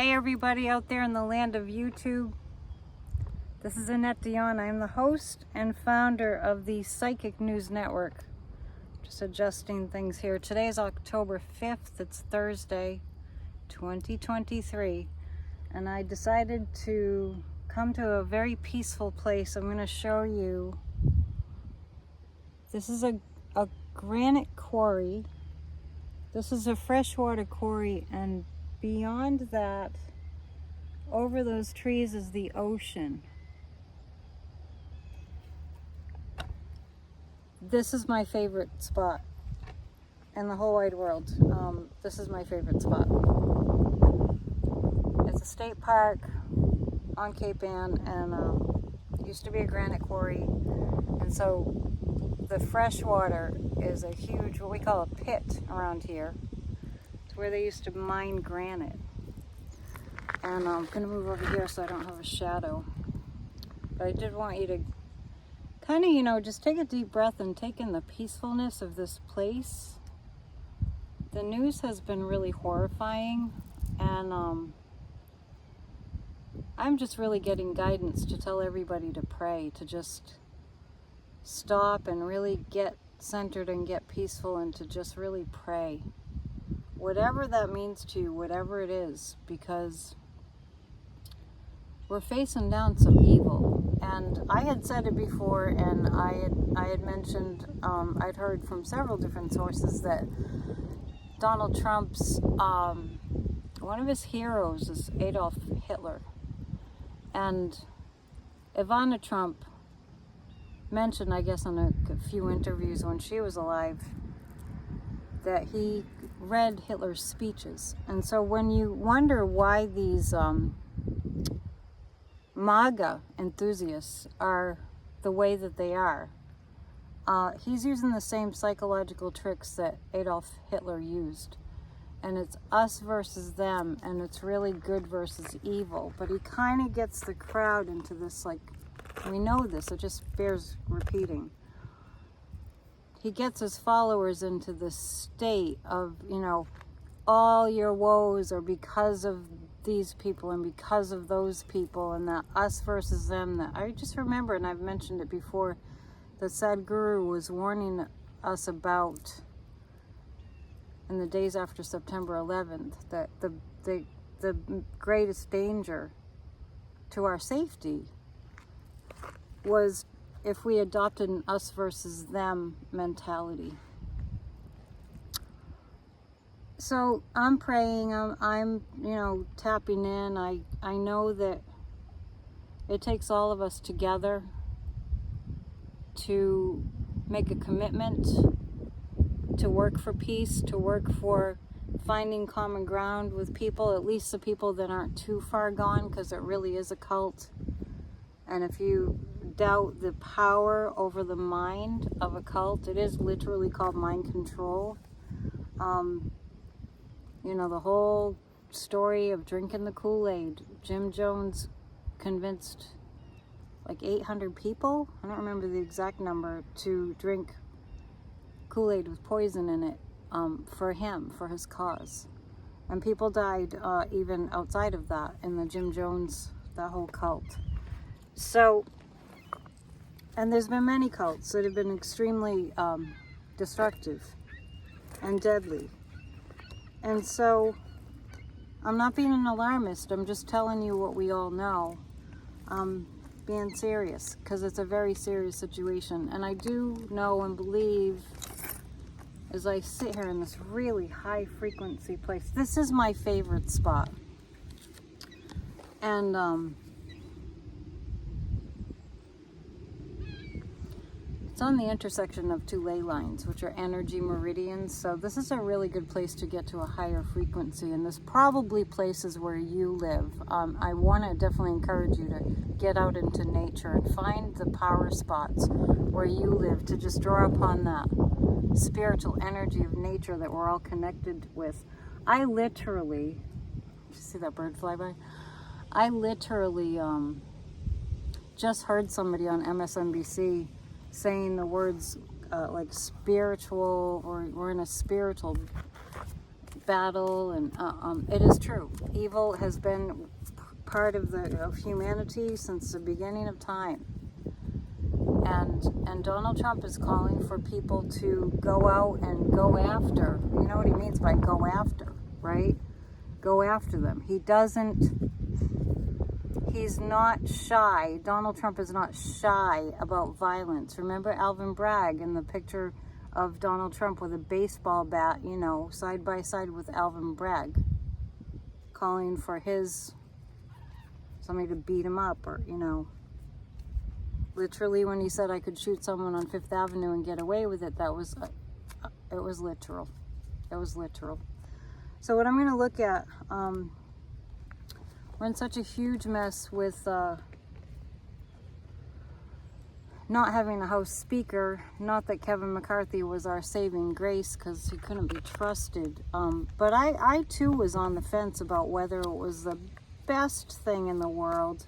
Hey everybody out there in the land of YouTube. This is Annette Dion. I'm the host and founder of the Psychic News Network. Just adjusting things here. Today is October 5th. It's Thursday, 2023. And I decided to come to a very peaceful place. I'm going to show you. This is a granite quarry. This is a freshwater quarry, and beyond that, over those trees, is the ocean. This is my favorite spot in the whole wide world. This is my favorite spot. It's a state park on Cape Ann, and it used to be a granite quarry. And so the freshwater is a huge, what we call a pit around here. It's where they used to mine granite. And I'm going to move over here so I don't have a shadow. But I did want you to kind of, just take a deep breath and take in the peacefulness of this place. The news has been really horrifying, and I'm just really getting guidance to tell everybody to pray, to just stop and really get centered and get peaceful, and to just really pray. Whatever that means to you, whatever it is, because we're facing down some evil. And I had said it before, and I had mentioned, I'd heard from several different sources that Donald Trump's, one of his heroes is Adolf Hitler. And Ivana Trump mentioned, I guess, in a few interviews when she was alive, that he read Hitler's speeches. And so when you wonder why these MAGA enthusiasts are the way that they are, he's using the same psychological tricks that Adolf Hitler used. And it's us versus them, and it's really good versus evil. But he kind of gets the crowd into this, like, we know this, it just bears repeating. He gets his followers into this state of, all your woes are because of these people and because of those people, and that us versus them. That I just remember, and I've mentioned it before, that Sadhguru was warning us about in the days after September 11th, that the greatest danger to our safety was if we adopted an us versus them mentality. So I'm praying, I'm tapping in. I know that it takes all of us together to make a commitment to work for peace, to work for finding common ground with people, at least the people that aren't too far gone, because it really is a cult. And if you doubt the power over the mind of a cult, it is literally called mind control. The whole story of drinking the Kool-Aid. Jim Jones convinced like 800 people, I don't remember the exact number, to drink Kool-Aid with poison in it for him, for his cause. And people died even outside of that in the Jim Jones, that whole cult. So, and there's been many cults that have been extremely destructive and deadly. And so, I'm not being an alarmist, I'm just telling you what we all know. Being serious, because it's a very serious situation. And I do know and believe, as I sit here in this really high frequency place, this is my favorite spot. And it's on the intersection of two ley lines, which are energy meridians. So this is a really good place to get to a higher frequency, and this probably places where you live. I want to definitely encourage you to get out into nature and find the power spots where you live, to just draw upon that spiritual energy of nature that we're all connected with. I literally, did you see that bird fly by? I literally just heard somebody on MSNBC saying the words like spiritual, or we're in a spiritual battle, and it is true. Evil has been part of humanity since the beginning of time. And Donald Trump is calling for people to go out and go after. You know what he means by go after, right? Go after them. He's not shy. Donald Trump is not shy about violence. Remember Alvin Bragg in the picture of Donald Trump with a baseball bat, you know, side by side with Alvin Bragg, calling for somebody to beat him up, or, you know. Literally, when he said I could shoot someone on Fifth Avenue and get away with it, it was literal. It was literal. So what I'm going to look at, we're in such a huge mess with not having a House Speaker. Not that Kevin McCarthy was our saving grace, because he couldn't be trusted. But I too was on the fence about whether it was the best thing in the world.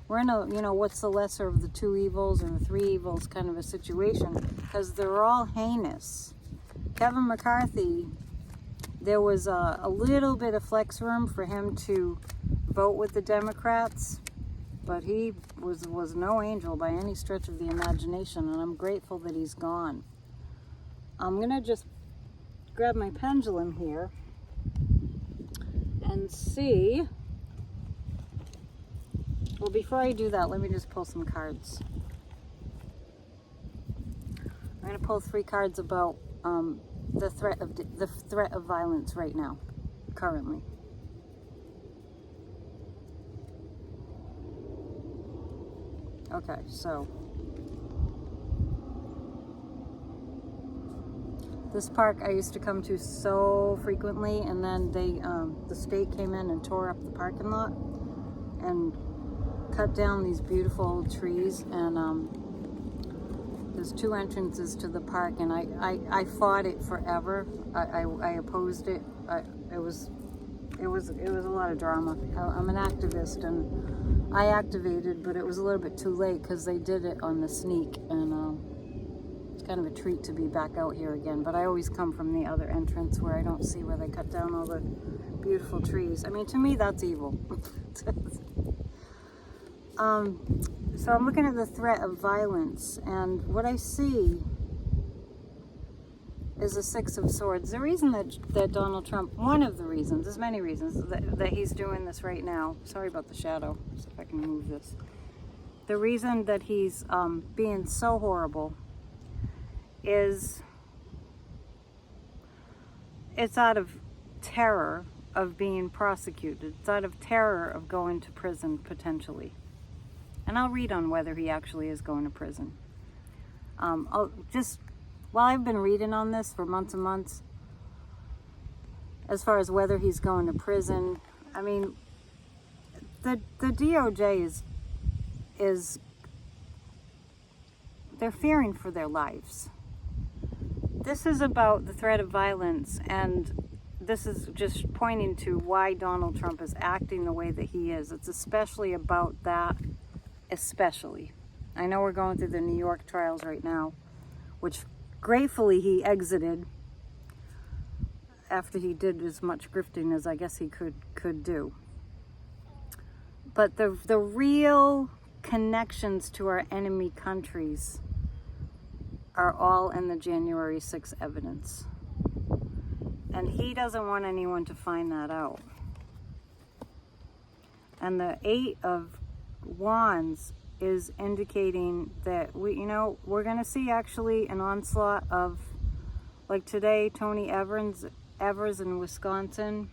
We're in a, you know, what's the lesser of the two evils or the three evils kind of a situation, because they're all heinous. Kevin McCarthy, there was a little bit of flex room for him to vote with the Democrats, but he was no angel by any stretch of the imagination, and I'm grateful that he's gone. I'm gonna just grab my pendulum here and see. Well, before I do that, let me just pull some cards. I'm gonna pull 3 cards about the threat of violence right now, currently. Okay, so this park I used to come to so frequently, and then the state came in and tore up the parking lot and cut down these beautiful trees, and there's 2 entrances to the park, and I fought it forever. I opposed it. It was a lot of drama. I'm an activist, and I activated, but it was a little bit too late because they did it on the sneak, and it's kind of a treat to be back out here again. But I always come from the other entrance where I don't see where they cut down all the beautiful trees. I mean, to me, that's evil. So I'm looking at the threat of violence, and what I see is a 6 of Swords. The reason that Donald Trump, one of the reasons, there's many reasons that he's doing this right now. Sorry about the shadow, see if I can move this. The reason that he's being so horrible is it's out of terror of being prosecuted. It's out of terror of going to prison potentially. And I'll read on whether he actually is going to prison. While I've been reading on this for months and months, as far as whether he's going to prison, I mean, the DOJ is they're fearing for their lives. This is about the threat of violence, and this is just pointing to why Donald Trump is acting the way that he is. It's especially about that, especially. I know we're going through the New York trials right now, which gratefully he exited after he did as much grifting as I guess he could do. But the real connections to our enemy countries are all in the January 6th evidence. And he doesn't want anyone to find that out. And the 8 of Wands is indicating that we're going to see actually an onslaught of, like today, Tony Evers in Wisconsin.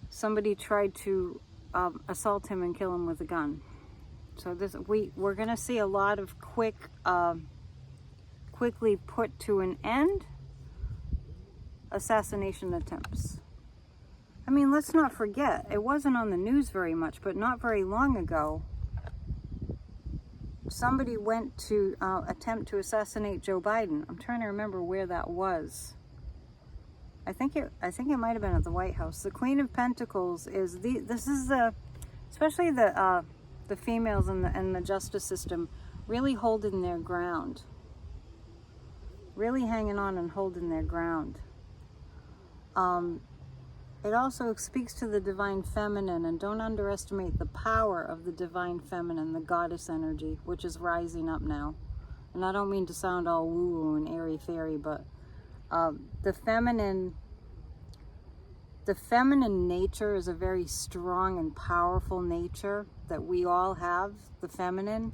Somebody tried to assault him and kill him with a gun. So we're going to see a lot of quickly put to an end assassination attempts. I mean, let's not forget, it wasn't on the news very much, but not very long ago, somebody went to attempt to assassinate Joe Biden. I'm trying to remember where that was. I think it might have been at the White House. The Queen of Pentacles is especially the females in the justice system really holding their ground. really hanging on and holding their ground. It also speaks to the divine feminine, and don't underestimate the power of the divine feminine, the goddess energy, which is rising up now. And I don't mean to sound all woo-woo and airy-fairy, but the feminine nature is a very strong and powerful nature that we all have, the feminine.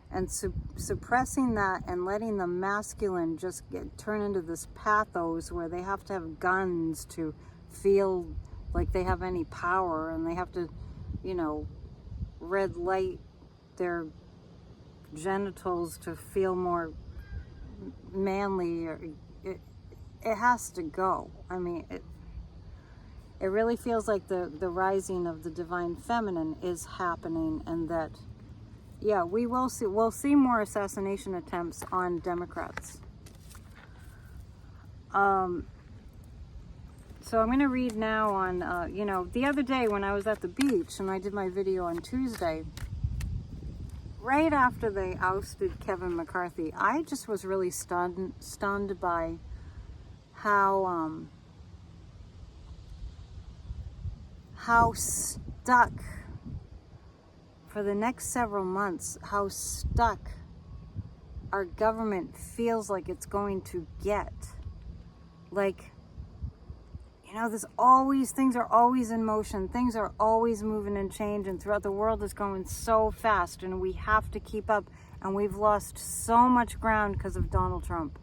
And suppressing that and letting the masculine just turn into this pathos where they have to have guns to feel like they have any power, and they have to, you know, red light their genitals to feel more manly. It has to go. I mean, it really feels like the rising of the divine feminine is happening, and that, yeah, we'll see more assassination attempts on Democrats. So I'm going to read now on, you know, the other day when I was at the beach and I did my video on Tuesday, right after they ousted Kevin McCarthy, I just was really stunned by how stuck, for the next several months, how stuck our government feels like it's going to get. Like, you know, things are always in motion, things are always moving and changing throughout the world. Is going so fast, and we have to keep up, and we've lost so much ground because of Donald Trump.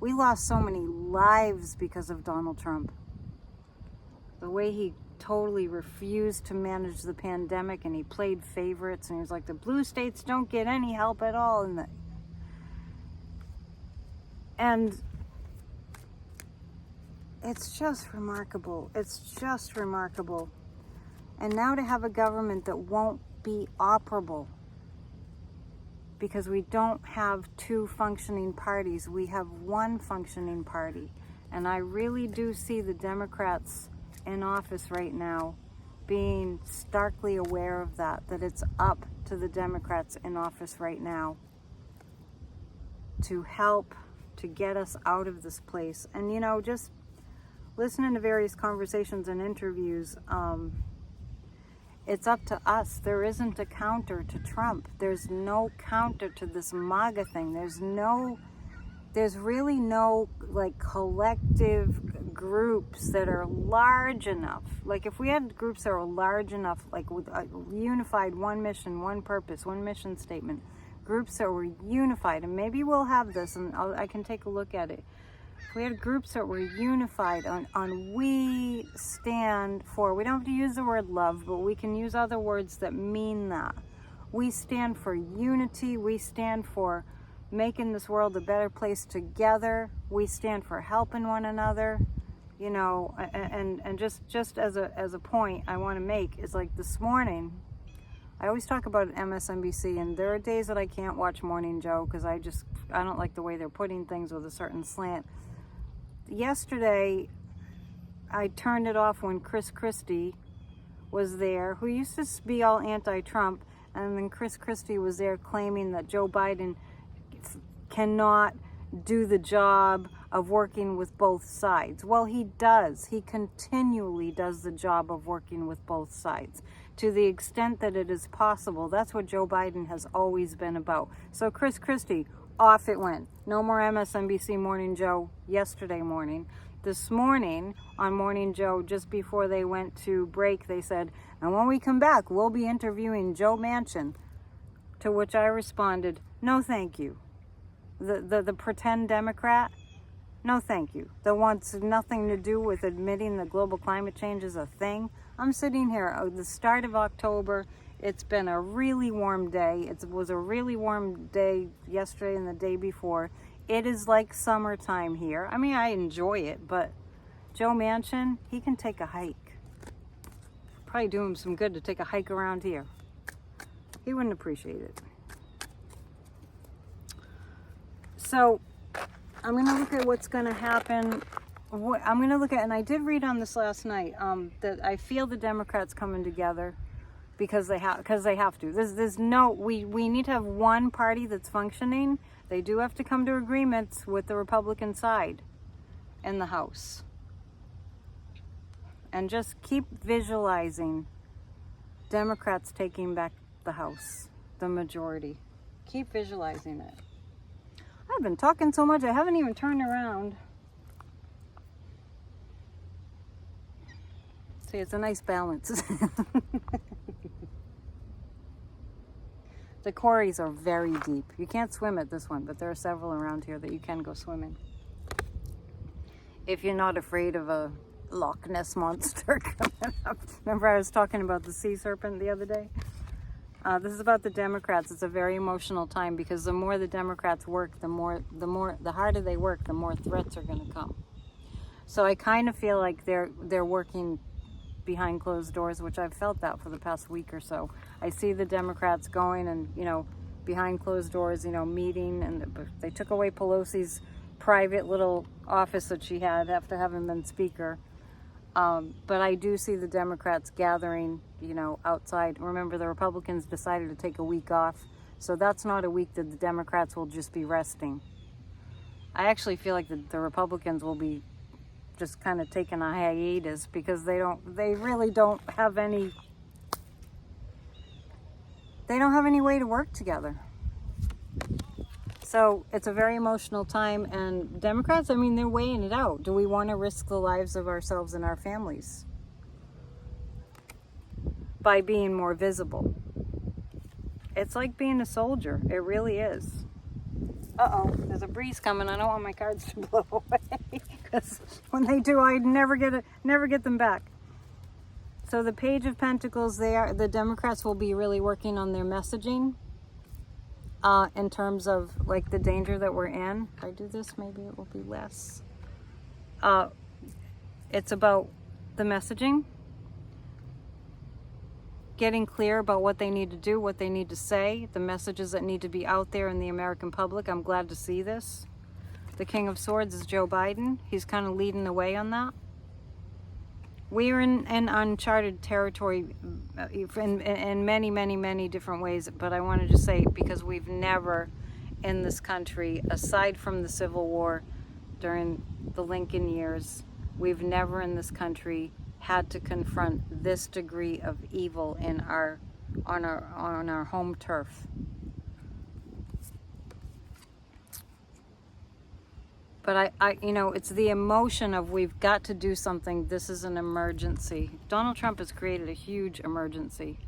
We lost so many lives because of Donald Trump. The way he totally refused to manage the pandemic, and he played favorites, and he was like, the blue states don't get any help at all, and it's just remarkable. It's just remarkable. And now to have a government that won't be operable, because we don't have two functioning parties, we have one functioning party. And I really do see the Democrats in office right now being starkly aware of that it's up to the Democrats in office right now to help to get us out of this place. And, you know, just listening to various conversations and interviews, it's up to us. There isn't a counter to Trump. There's no counter to this MAGA thing. There's really no, like, collective groups that are large enough. Like, if we had groups that were large enough, like with a unified one mission, one purpose, one mission statement, groups that were unified, and maybe we'll have this, and I can take a look at it. If we had groups that were unified on we stand for, we don't have to use the word love, but we can use other words that mean that. We stand for unity. We stand for making this world a better place together. We stand for helping one another, you know. And just as a point I want to make is, like, this morning, I always talk about MSNBC, and there are days that I can't watch Morning Joe because I don't like the way they're putting things with a certain slant. Yesterday, I turned it off when Chris Christie was there, who used to be all anti-Trump, and then Chris Christie was there claiming that Joe Biden cannot do the job of working with both sides. Well, he does. He continually does the job of working with both sides to the extent that it is possible. That's what Joe Biden has always been about. So Chris Christie, off it went. No more MSNBC Morning Joe yesterday morning. This morning on Morning Joe, just before they went to break, they said, and when we come back, we'll be interviewing Joe Manchin. To which I responded, no thank you. The pretend Democrat, no thank you. That wants nothing to do with admitting that global climate change is a thing. I'm sitting here at the start of October. It's been a really warm day. It was a really warm day yesterday and the day before. It is like summertime here. I mean, I enjoy it, but Joe Manchin, he can take a hike. Probably do him some good to take a hike around here. He wouldn't appreciate it. So I'm going to look at what's going to happen. I'm going to look at, and I did read on this last night, that I feel the Democrats coming together because they have to. There's no, we need to have one party that's functioning, They do have to come to agreements with the Republican side in the House. And just keep visualizing Democrats taking back the House, the majority. Keep visualizing it. I've been talking so much, I haven't even turned around. See, it's a nice balance. The quarries are very deep. You can't swim at this one, but there are several around here that you can go swimming. If you're not afraid of a Loch Ness monster coming up. Remember I was talking about the sea serpent the other day? This is about the Democrats. It's a very emotional time because the more the Democrats work, the harder they work, the more threats are going to come. So I kind of feel like they're working behind closed doors, which I've felt that for the past week or so. I see the Democrats going and, behind closed doors, meeting, and they took away Pelosi's private little office that she had after having been speaker. But I do see the Democrats gathering, outside. Remember, the Republicans decided to take a week off, so that's not a week that the Democrats will just be resting. I actually feel like the Republicans will be just kind of taking a hiatus because they really don't have any way to work together. So it's a very emotional time, and Democrats, they're weighing it out. Do we want to risk the lives of ourselves and our families by being more visible? It's like being a soldier. It really is. Uh-oh, there's a breeze coming. I don't want my cards to blow away because when they do, I never get them back. So the Page of Pentacles, the Democrats will be really working on their messaging in terms of like the danger that we're in. If I do this, maybe it will be less. It's about the messaging, getting clear about what they need to do, what they need to say, the messages that need to be out there in the American public. I'm glad to see this. The King of Swords is Joe Biden. He's kind of leading the way on that. We are in uncharted territory in many, many, many different ways, but I wanted to say, because we've never in this country, aside from the Civil War during the Lincoln years, we've never in this country had to confront this degree of evil on our home turf. But it's the emotion of we've got to do something. This is an emergency. Donald Trump has created a huge emergency,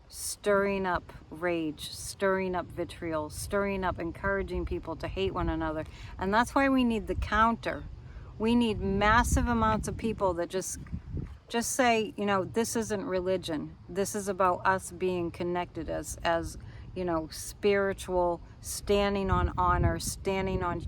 stirring up rage, stirring up vitriol, stirring up, encouraging people to hate one another. And that's why we need the counter. We need massive amounts of people that just say, this isn't religion. This is about us being connected as spiritual, standing on honor, standing on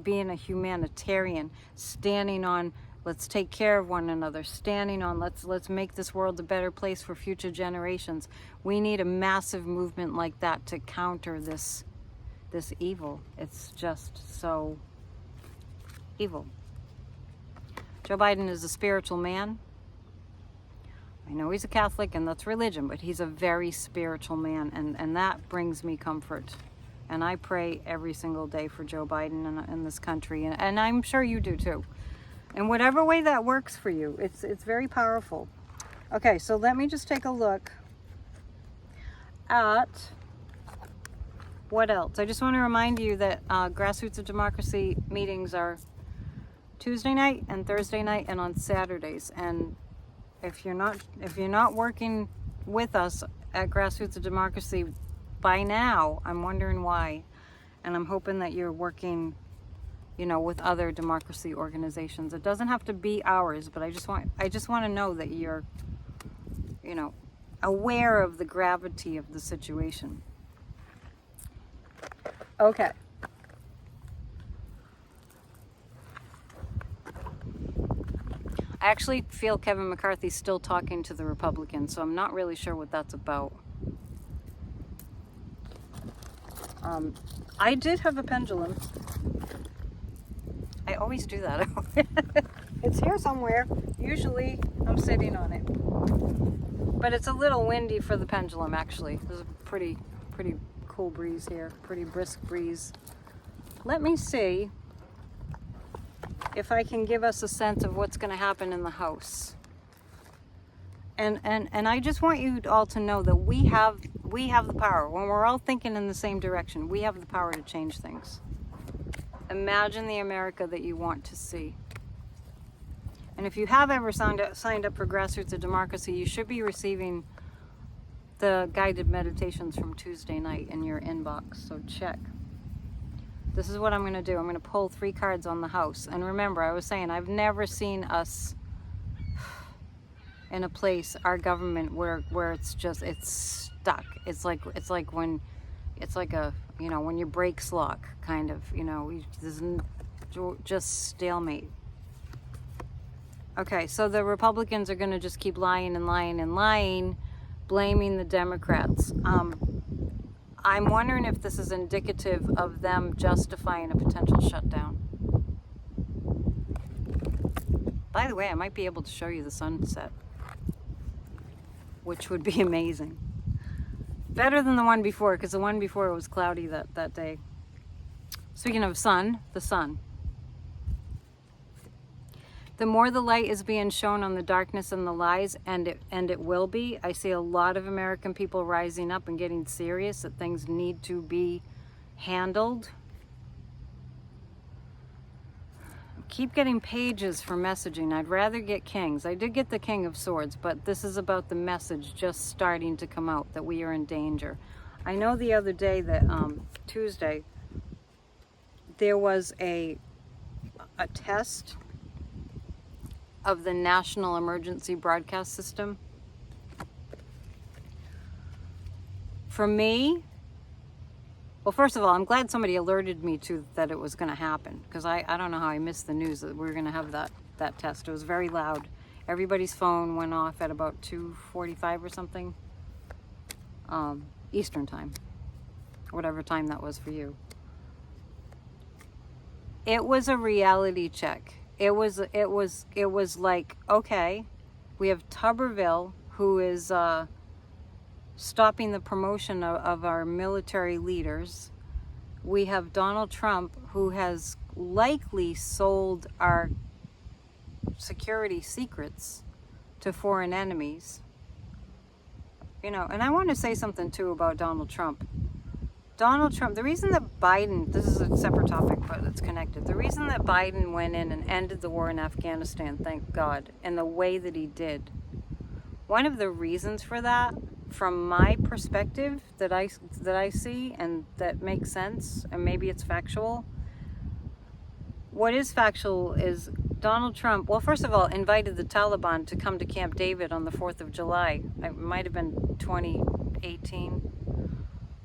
being a humanitarian, standing on let's take care of one another, standing on let's make this world a better place for future generations. We need a massive movement like that to counter this evil. It's just so evil. Joe Biden is a spiritual man. I know he's a Catholic and that's religion, but he's a very spiritual man, and that brings me comfort. And I pray every single day for Joe Biden in this country, and I'm sure you do too. In whatever way that works for you, it's very powerful. Okay, so let me just take a look at what else. I just want to remind you that Grassroots of Democracy meetings are Tuesday night and Thursday night and on Saturdays. And if you're not working with us at Grassroots of Democracy by now, I'm wondering why. And I'm hoping that you're working, with other democracy organizations. It doesn't have to be ours, but I just want to know that you're, aware of the gravity of the situation. Okay. I actually feel Kevin McCarthy's still talking to the Republicans, so I'm not really sure what that's about. I did have a pendulum. I always do that. It's here somewhere. Usually I'm sitting on it. But it's a little windy for the pendulum, actually. This is pretty cool breeze here, pretty brisk breeze. Let me see if I can give us a sense of what's going to happen in the house. And I just want you all to know that we have the power. When we're all thinking in the same direction, we have the power to change things. Imagine the America that you want to see. And if you have ever signed up for Grassroots of Democracy, you should be receiving the guided meditations from Tuesday night in your inbox. So check. This is what I'm going to do. I'm going to pull 3 cards on the house. And remember, I was saying, I've never seen us in a place, our government, where it's stuck. It's like when when your brakes lock, kind of, there's just stalemate. Okay, so the Republicans are going to just keep lying and lying and lying, blaming the Democrats. I'm wondering if this is indicative of them justifying a potential shutdown. By the way, I might be able to show you the sunset, which would be amazing. Better than the one before, because the one before was cloudy that day. Speaking of sun, the sun. The more the light is being shown on the darkness and the lies, and it will be, I see a lot of American people rising up and getting serious that things need to be handled. Keep getting pages for messaging. I'd rather get kings. I did get the King of Swords, but this is about the message just starting to come out that we are in danger. I know the other day that Tuesday there was a test of the National Emergency Broadcast System. For me, well, first of all, I'm glad somebody alerted me to that it was going to happen, because I don't know how I missed the news that we were going to have that test. It was very loud. Everybody's phone went off at about 2:45 or something, Eastern time, whatever time that was for you. It was a reality check. It was like, okay, we have Tuberville, who is stopping the promotion of our military leaders. We have Donald Trump, who has likely sold our security secrets to foreign enemies. And I want to say something too about Donald Trump. Donald Trump, the reason that Biden, this is a separate topic, but it's connected. The reason that Biden went in and ended the war in Afghanistan, thank God, in the way that he did, one of the reasons for that, from my perspective, that I see and that makes sense, and maybe it's factual. What is factual is Donald Trump, well, first of all, invited the Taliban to come to Camp David on the 4th of July. It might have been 2018.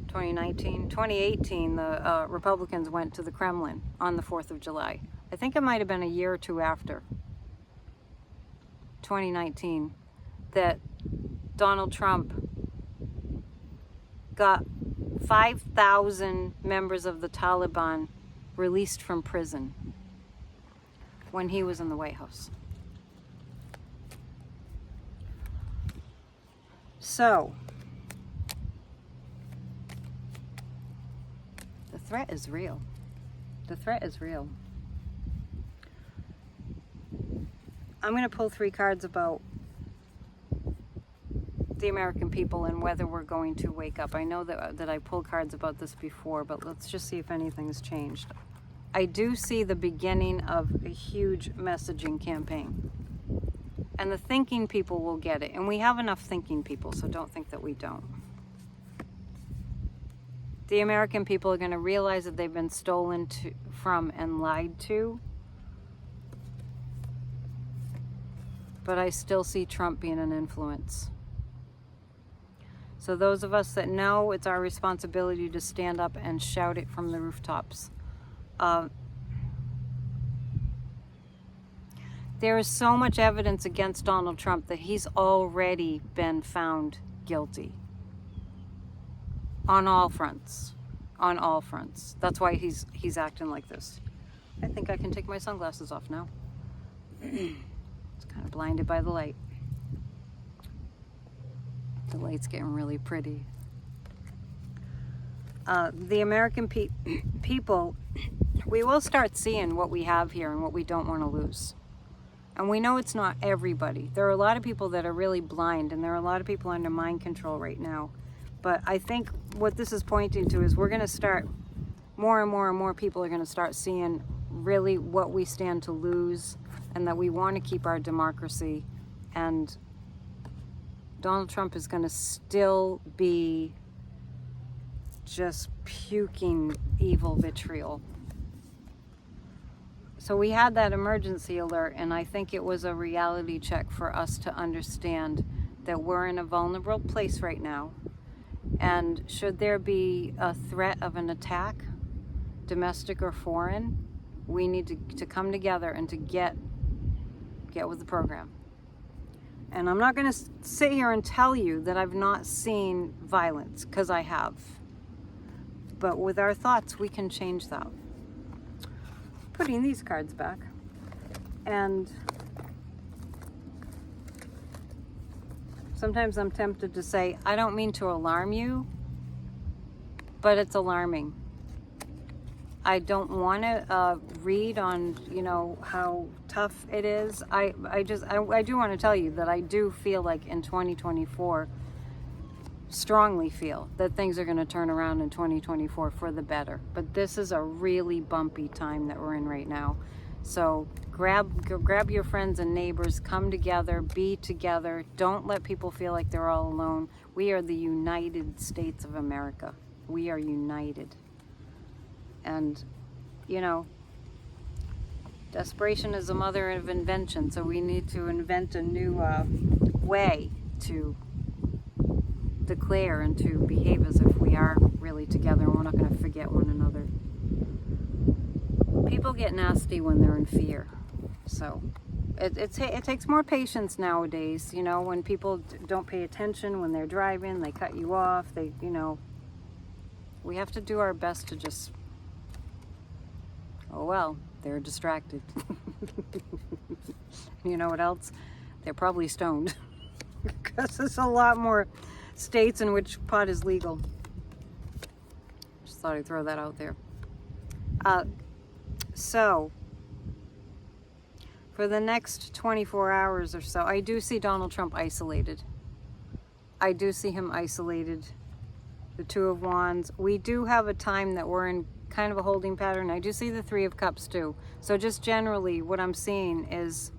2018, the Republicans went to the Kremlin on the 4th of July. I think it might have been a year or two after, 2019, that Donald Trump got 5,000 members of the Taliban released from prison when he was in the White House. So, the threat is real. The threat is real. I'm going to pull 3 cards about the American people and whether we're going to wake up. I know that I pulled cards about this before, but let's just see if anything's changed. I do see the beginning of a huge messaging campaign. And the thinking people will get it. And we have enough thinking people, so don't think that we don't. The American people are going to realize that they've been stolen from and lied to. But I still see Trump being an influence. So those of us that know it's our responsibility to stand up and shout it from the rooftops. There is so much evidence against Donald Trump that he's already been found guilty. On all fronts. On all fronts. That's why he's acting like this. I think I can take my sunglasses off now. It's kind of blinded by the light. The light's getting really pretty. the American people, we will start seeing what we have here and what we don't want to lose. And we know it's not everybody. There are a lot of people that are really blind, and there are a lot of people under mind control right now. But I think what this is pointing to is we're going to start, more and more and more people are going to start seeing really what we stand to lose, and that we want to keep our democracy. And Donald Trump is going to still be just puking evil vitriol. So we had that emergency alert, and I think it was a reality check for us to understand that we're in a vulnerable place right now. And should there be a threat of an attack, domestic or foreign, we need to come together and to get with the program. And I'm not going to sit here and tell you that I've not seen violence, because I have. But with our thoughts, we can change that. Putting these cards back, and sometimes I'm tempted to say, I don't mean to alarm you, but it's alarming. I don't want to read on, how tough it is. I do want to tell you that I do feel like in 2024, strongly feel that things are going to turn around in 2024 for the better. But this is a really bumpy time that we're in right now. So grab your friends and neighbors, come together, be together. Don't let people feel like they're all alone. We are the United States of America. We are united. And, desperation is the mother of invention. So we need to invent a new way to declare and to behave as if we are really together, and we're not going to forget one another. People get nasty when they're in fear. So it takes more patience nowadays, when people don't pay attention when they're driving, they cut you off, we have to do our best to just, they're distracted. You know what else? They're probably stoned. Because there's a lot more states in which pot is legal. Just thought I'd throw that out there. So, for the next 24 hours or so, I do see Donald Trump isolated. I do see him isolated. The Two of Wands. We do have a time that we're in kind of a holding pattern. I do see the Three of Cups too. So just generally what I'm seeing is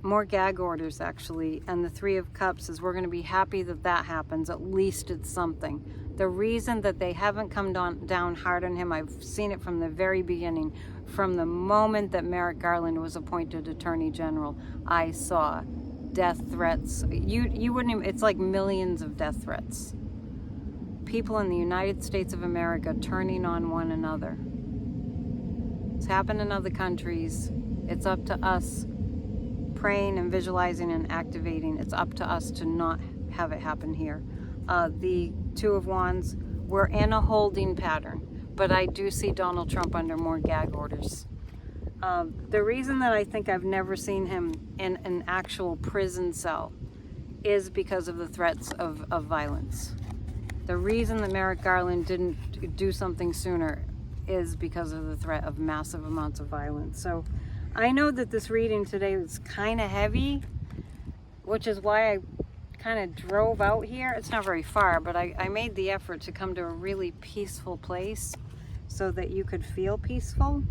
more gag orders actually, and the Three of Cups is we're going to be happy that happens. At least it's something. The reason that they haven't come down hard on him, I've seen it from the very beginning. From the moment that Merrick Garland was appointed Attorney General, I saw death threats. You wouldn't even, it's like millions of death threats. People in the United States of America turning on one another. It's happened in other countries. It's up to us praying and visualizing and activating. It's up to us to not have it happen here. The Two of Wands, we're in a holding pattern, but I do see Donald Trump under more gag orders. The reason that I think I've never seen him in an actual prison cell is because of the threats of violence. The reason that Merrick Garland didn't do something sooner is because of the threat of massive amounts of violence. So I know that this reading today was kind of heavy, which is why I kind of drove out here. It's not very far, but I made the effort to come to a really peaceful place so that you could feel peaceful.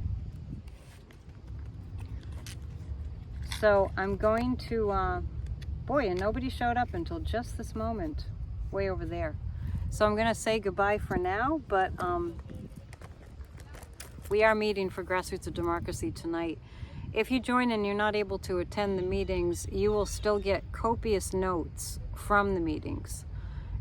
So I'm going to, boy, and nobody showed up until just this moment, way over there. So I'm going to say goodbye for now, but we are meeting for Grassroots of Democracy tonight. If you join and you're not able to attend the meetings, you will still get copious notes from the meetings.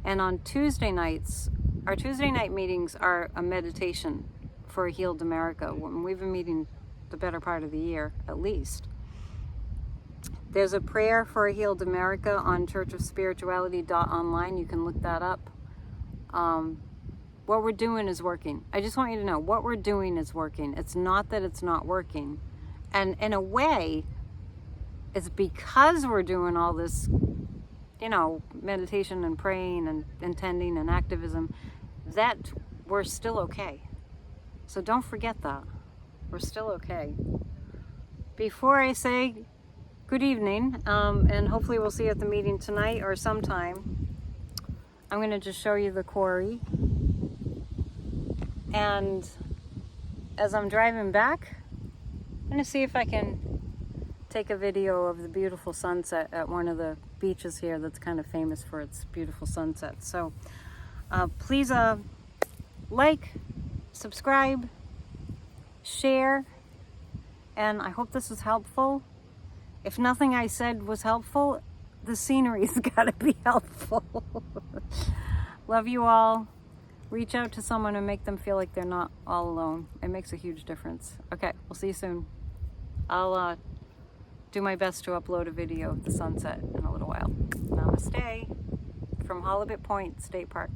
And on Tuesday nights, our Tuesday night meetings are a meditation for a healed America. We've been meeting the better part of the year, at least. There's a prayer for a healed America on churchofspirituality.online. You can look that up. What we're doing is working. I just want you to know what we're doing is working. It's not that it's not working. And in a way, it's because we're doing all this, meditation and praying and intending and activism, that we're still okay. So don't forget that. We're still okay. Before I say good evening, and hopefully we'll see you at the meeting tonight or sometime, I'm going to just show you the quarry. And as I'm driving back, I'm going to see if I can take a video of the beautiful sunset at one of the beaches here that's kind of famous for its beautiful sunsets. So please like, subscribe, share, and I hope this was helpful. If nothing I said was helpful, the scenery's got to be helpful. Love you all. Reach out to someone and make them feel like they're not all alone. It makes a huge difference. Okay, we'll see you soon. I'll do my best to upload a video of the sunset in a little while. Namaste from Halibut Point State Park.